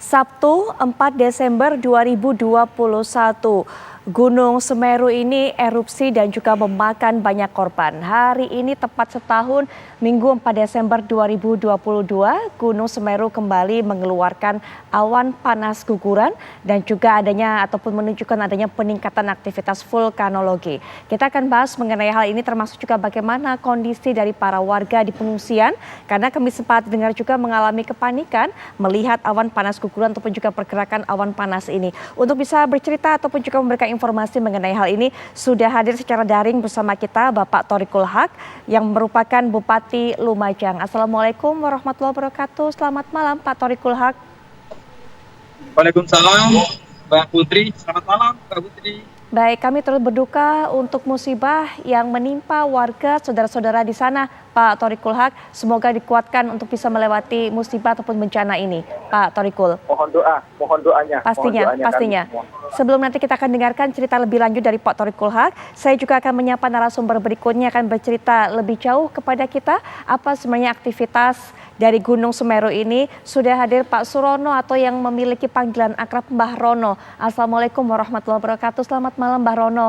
Sabtu 4 Desember 2021, Gunung Semeru ini erupsi dan juga memakan banyak korban. Hari ini tepat setahun, Minggu 4 Desember 2022, Gunung Semeru kembali mengeluarkan awan panas guguran dan juga adanya ataupun menunjukkan adanya peningkatan aktivitas vulkanologi. Kita akan bahas mengenai hal ini termasuk juga bagaimana kondisi dari para warga di pengungsian karena kami sempat dengar juga mengalami kepanikan melihat awan panas guguran ataupun juga pergerakan awan panas ini. Untuk bisa bercerita ataupun juga memberikan informasi mengenai hal ini sudah hadir secara daring bersama kita Bapak Thoriqul Haq yang merupakan Bupati Lumajang. Assalamualaikum warahmatullahi wabarakatuh. Selamat malam Pak Thoriqul Haq. Waalaikumsalam Mbak Putri. Selamat malam Mbak Putri. Baik, kami turut berduka untuk musibah yang menimpa warga saudara-saudara di sana, Pak Thoriqul Haq. Semoga dikuatkan untuk bisa melewati musibah ataupun bencana ini, Pak Thoriqul. Mohon doanya. Pastinya. Sebelum nanti kita akan dengarkan cerita lebih lanjut dari Pak Thoriqul Haq, saya juga akan menyapa narasumber berikutnya akan bercerita lebih jauh kepada kita apa sebenarnya aktivitas dari Gunung Semeru ini. Sudah hadir Pak Surono atau yang memiliki panggilan akrab Mbah Rono. Assalamualaikum warahmatullahi wabarakatuh. Selamat malam Mbah Rono.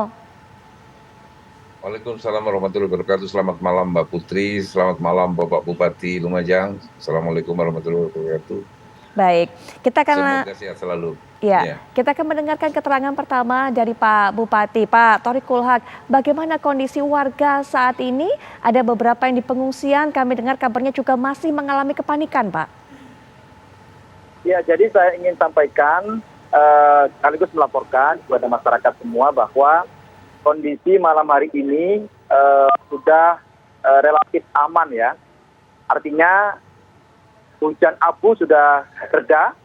Waalaikumsalam warahmatullahi wabarakatuh. Selamat malam Mbak Putri, selamat malam Bapak Bupati Lumajang. Assalamualaikum warahmatullahi wabarakatuh. Baik, kita akan semoga sehat selalu. Ya, kita akan mendengarkan keterangan pertama dari Pak Bupati, Pak Thoriqul Haq. Bagaimana kondisi warga saat ini? Ada beberapa yang di pengungsian, kami dengar kabarnya juga masih mengalami kepanikan, Pak. Ya, jadi saya ingin sampaikan sekaligus melaporkan kepada masyarakat semua bahwa kondisi malam hari ini sudah relatif aman ya. Artinya hujan abu sudah reda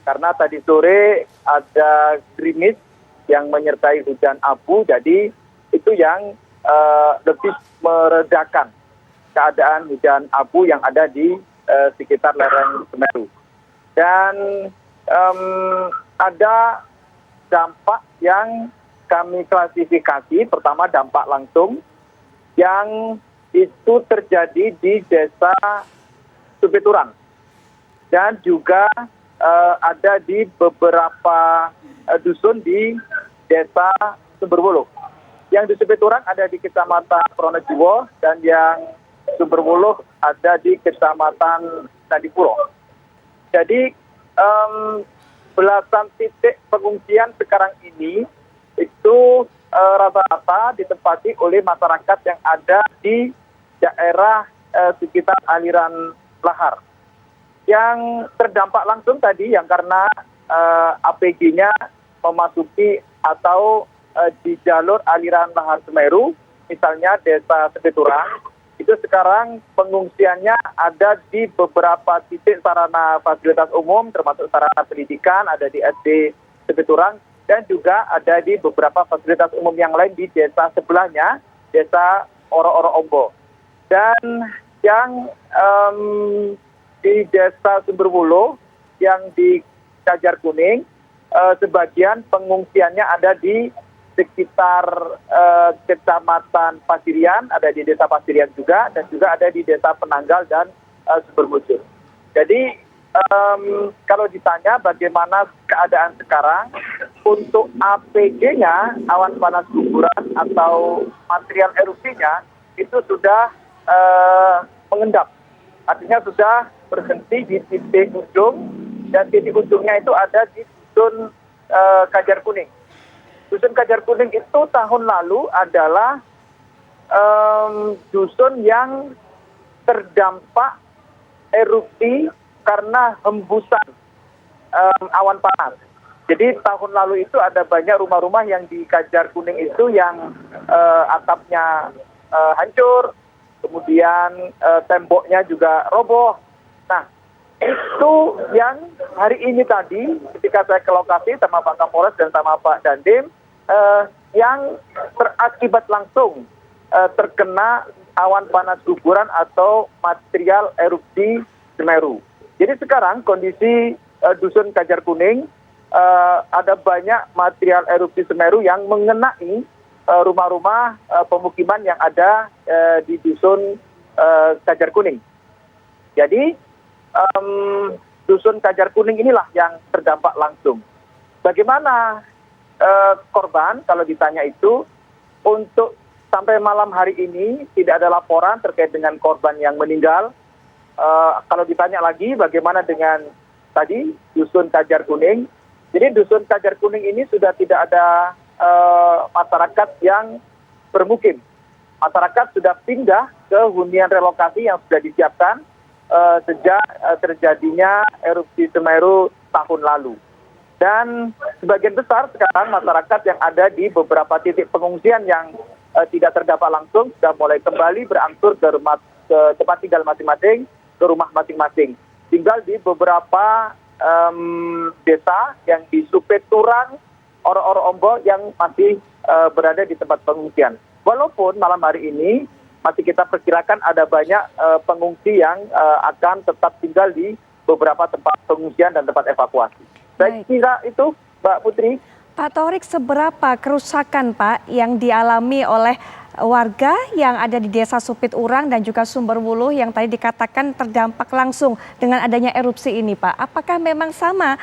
karena tadi sore ada gerimis yang menyertai hujan abu, jadi itu yang lebih meredakan keadaan hujan abu yang ada di sekitar lereng Semeru. Dan ada dampak yang kami klasifikasi, pertama dampak langsung yang itu terjadi di desa Supiturang dan juga ada di beberapa dusun di desa Sumberwuluh. Yang di Supiturang ada di Kecamatan Pronojiwo dan yang Sumberwuluh ada di Kecamatan Candipuro. Jadi belasan titik pengungsian sekarang ini itu rata-rata ditempati oleh masyarakat yang ada di daerah sekitar aliran lahar. Yang terdampak langsung tadi yang karena APG-nya memasuki atau di jalur aliran lahar Semeru, misalnya desa Supiturang, itu sekarang pengungsiannya ada di beberapa titik sarana fasilitas umum, termasuk sarana pendidikan, ada di SD Supiturang, dan juga ada di beberapa fasilitas umum yang lain di desa sebelahnya, desa Oro-Oro Ombo. Dan yang di desa Sumberwuluh yang di Kajar Kuning, sebagian pengungsiannya ada di sekitar Kecamatan Pasirian, ada di desa Pasirian juga, dan juga ada di desa Penanggal dan Sumbermujur. Jadi kalau ditanya bagaimana keadaan sekarang, untuk APG-nya, awan panas guguran atau material erupsinya, itu sudah mengendap. Artinya sudah berhenti di titik ujung, dan titik ujungnya itu ada di dusun Kajar Kuning. Dusun Kajar Kuning itu tahun lalu adalah dusun yang terdampak erupsi karena hembusan awan panas. Jadi tahun lalu itu ada banyak rumah-rumah yang di Kajar Kuning itu yang atapnya hancur, kemudian temboknya juga roboh. Nah, itu yang hari ini tadi ketika saya ke lokasi sama Pak Kapolres dan sama Pak Dandim, yang terakibat langsung terkena awan panas guguran atau material erupsi Semeru. Jadi sekarang kondisi dusun Kajar Kuning, ada banyak material erupsi Semeru yang mengenai rumah-rumah pemukiman yang ada di dusun Kajar Kuning. Jadi Dusun Kajar Kuning inilah yang terdampak langsung. Bagaimana korban kalau ditanya itu, untuk sampai malam hari ini tidak ada laporan terkait dengan korban yang meninggal. Kalau ditanya lagi bagaimana dengan tadi Dusun Kajar Kuning, jadi Dusun Kajar Kuning ini sudah tidak ada masyarakat yang bermukim. Masyarakat sudah pindah ke hunian relokasi yang sudah disiapkan sejak terjadinya erupsi Semeru tahun lalu. Dan sebagian besar sekarang masyarakat yang ada di beberapa titik pengungsian yang tidak terdampak langsung sudah mulai kembali berangsur ke tempat tinggal masing-masing, ke rumah masing-masing. Tinggal di beberapa desa yang di Supeturang, Oro-Oro Ombo yang masih berada di tempat pengungsian. Walaupun malam hari ini masih kita perkirakan ada banyak pengungsi yang akan tetap tinggal di beberapa tempat pengungsian dan tempat evakuasi. Saya kira itu, Mbak Putri. Pak Torik, seberapa kerusakan Pak yang dialami oleh warga yang ada di Desa Supiturang dan juga Sumberwuluh yang tadi dikatakan terdampak langsung dengan adanya erupsi ini Pak? Apakah memang sama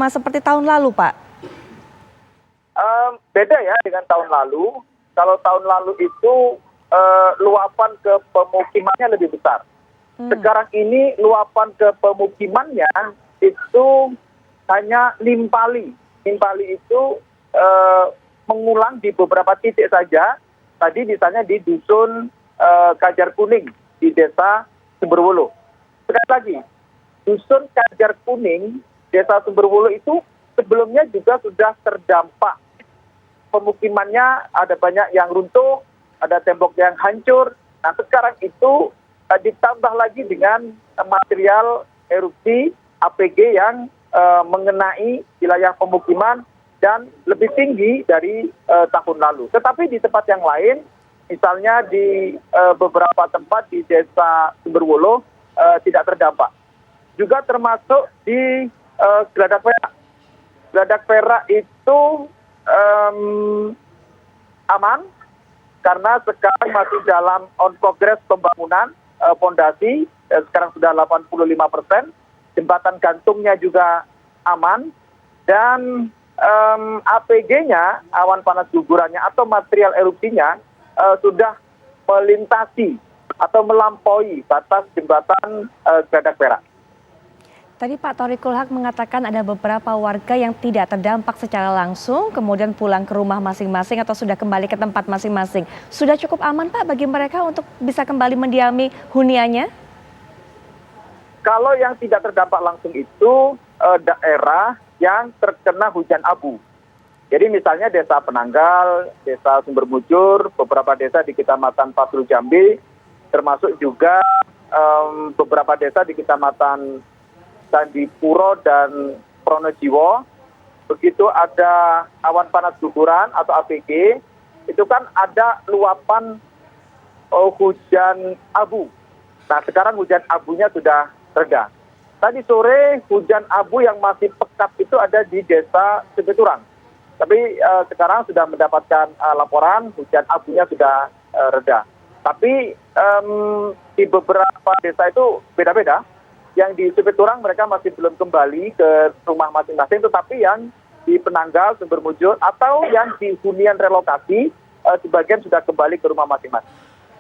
seperti tahun lalu Pak? Beda ya dengan tahun lalu. Kalau tahun lalu itu luapan ke pemukimannya lebih besar. Sekarang ini luapan ke pemukimannya itu hanya nimpali. Nimpali itu mengulang di beberapa titik saja. Tadi misalnya di Dusun Kajar Kuning di Desa Sumberwuluh. Sekali lagi, Dusun Kajar Kuning, Desa Sumberwuluh itu sebelumnya juga sudah terdampak. Pemukimannya ada banyak yang runtuh, ada tembok yang hancur. Nah sekarang itu ditambah lagi dengan material erupsi APG yang mengenai wilayah pemukiman dan lebih tinggi dari tahun lalu. Tetapi di tempat yang lain, misalnya di beberapa tempat di Desa Sumberwuluh tidak terdampak. Juga termasuk di Geladak Perak. Geladak Perak itu aman karena sekarang masih dalam on progress pembangunan fondasi, sekarang sudah 85%. Jembatan gantungnya juga aman, dan APG-nya, awan panas gugurannya atau material erupsinya sudah melintasi atau melampaui batas jembatan Geladak Perak. Tadi Pak Thoriqul Haq mengatakan ada beberapa warga yang tidak terdampak secara langsung, kemudian pulang ke rumah masing-masing atau sudah kembali ke tempat masing-masing. Sudah cukup aman Pak bagi mereka untuk bisa kembali mendiami huniannya? Kalau yang tidak terdampak langsung itu daerah yang terkena hujan abu. Jadi misalnya Desa Penanggal, Desa Sumbermujur, beberapa desa di Kecamatan Pasru Jambi, termasuk juga beberapa desa di Kecamatan Candipuro dan Pronojiwo. Begitu ada awan panas guguran atau APG, itu kan ada luapan hujan abu. Nah sekarang hujan abunya sudah reda. Tadi sore hujan abu yang masih pekat itu ada di Desa Supiturang. Tapi sekarang sudah mendapatkan laporan hujan abunya sudah reda. Tapi di beberapa desa itu beda-beda. Yang di Supiturang mereka masih belum kembali ke rumah masing-masing, tetapi yang di Penanggal, Sumbermujur atau yang di hunian relokasi sebagian sudah kembali ke rumah masing-masing.